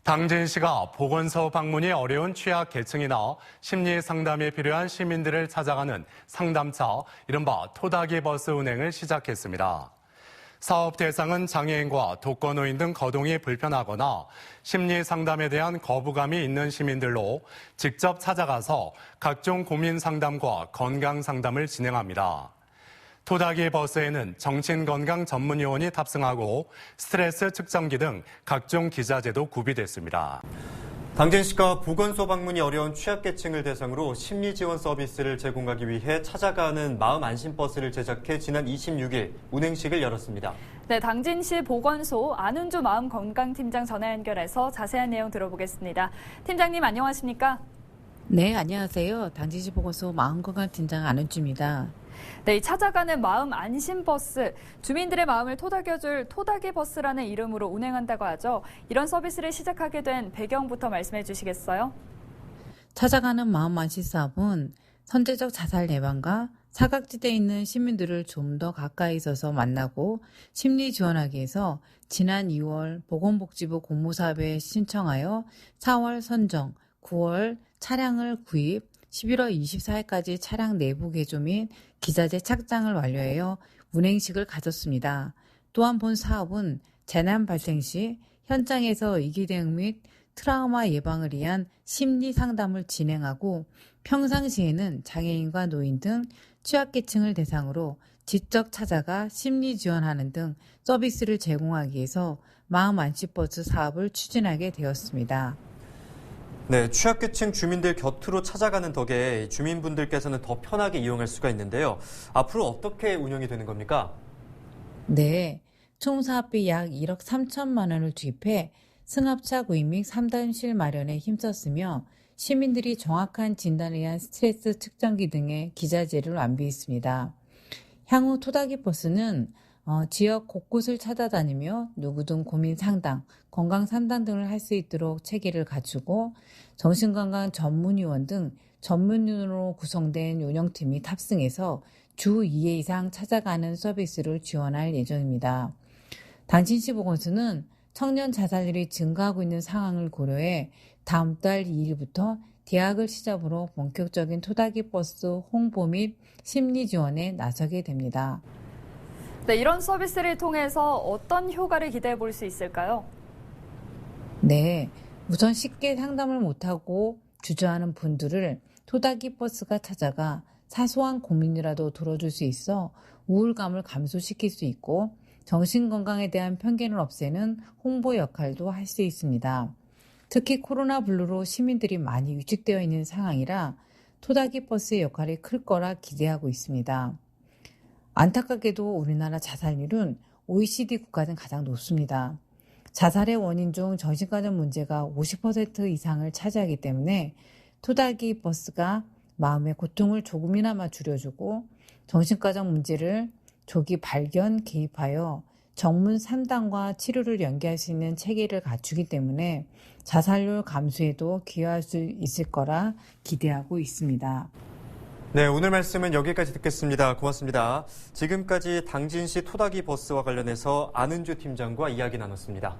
당진시가 보건소 방문이 어려운 취약계층이나 심리 상담이 필요한 시민들을 찾아가는 상담차, 이른바 토닥이 버스 운행을 시작했습니다. 사업 대상은 장애인과 독거노인 등 거동이 불편하거나 심리 상담에 대한 거부감이 있는 시민들로 직접 찾아가서 각종 고민 상담과 건강 상담을 진행합니다. 토닥이 버스에는 정신건강 전문 요원이 탑승하고 스트레스 측정기 등 각종 기자재도 구비됐습니다. 당진시가 보건소 방문이 어려운 취약계층을 대상으로 심리지원 서비스를 제공하기 위해 찾아가는 마음 안심 버스를 제작해 지난 26일 운행식을 열었습니다. 네, 당진시 보건소 안은주 마음건강팀장 전화 연결해서 자세한 내용 들어보겠습니다. 팀장님 안녕하십니까? 네, 안녕하세요. 당진시 보건소 마음건강팀장 안은주입니다. 네, 이 찾아가는 마음 안심 버스, 주민들의 마음을 토닥여줄 토닥이 버스라는 이름으로 운행한다고 하죠. 이런 서비스를 시작하게 된 배경부터 말씀해 주시겠어요? 찾아가는 마음 안심 사업은 선제적 자살 예방과 사각지대에 있는 시민들을 좀 더 가까이 있어서 만나고 심리 지원하기 위해서 지난 2월 보건복지부 공모사업에 신청하여 4월 선정, 9월 차량을 구입, 11월 24일까지 차량 내부 개조 및 기자재 착장을 완료하여 운행식을 가졌습니다. 또한 본 사업은 재난 발생 시 현장에서 위기 대응 및 트라우마 예방을 위한 심리 상담을 진행하고 평상시에는 장애인과 노인 등 취약계층을 대상으로 직접 찾아가 심리 지원하는 등 서비스를 제공하기 위해서 마음 안심버스 사업을 추진하게 되었습니다. 네, 취약계층 주민들 곁으로 찾아가는 덕에 주민분들께서는 더 편하게 이용할 수가 있는데요. 앞으로 어떻게 운영이 되는 겁니까? 네, 총 사업비 약 1억 3천만 원을 투입해 승합차 구입 및 상담실 마련에 힘썼으며 시민들이 정확한 진단을 위한 스트레스 측정기 등의 기자재를 완비했습니다. 향후 토닥이 버스는 지역 곳곳을 찾아다니며 누구든 고민 상담, 건강 상담 등을 할 수 있도록 체계를 갖추고 정신건강 전문요원 등 전문인으로 구성된 운영팀이 탑승해서 주 2회 이상 찾아가는 서비스를 지원할 예정입니다. 당진시 보건소는 청년 자살률이 증가하고 있는 상황을 고려해 다음 달 2일부터 대학을 시작으로 본격적인 토닥이 버스 홍보 및 심리 지원에 나서게 됩니다. 네, 이런 서비스를 통해서 어떤 효과를 기대해 볼 수 있을까요? 네, 우선 쉽게 상담을 못하고 주저하는 분들을 토닥이 버스가 찾아가 사소한 고민이라도 들어줄 수 있어 우울감을 감소시킬 수 있고 정신건강에 대한 편견을 없애는 홍보 역할도 할 수 있습니다. 특히 코로나 블루로 시민들이 많이 위축되어 있는 상황이라 토닥이 버스의 역할이 클 거라 기대하고 있습니다. 안타깝게도 우리나라 자살률은 OECD 국가 중 가장 높습니다. 자살의 원인 중 정신과적 문제가 50% 이상을 차지하기 때문에 토닥이 버스가 마음의 고통을 조금이나마 줄여주고 정신과적 문제를 조기 발견, 개입하여 전문 상담과 치료를 연계할 수 있는 체계를 갖추기 때문에 자살률 감소에도 기여할 수 있을 거라 기대하고 있습니다. 네, 오늘 말씀은 여기까지 듣겠습니다. 고맙습니다. 지금까지 당진시 토닥이 버스와 관련해서 안은주 팀장과 이야기 나눴습니다.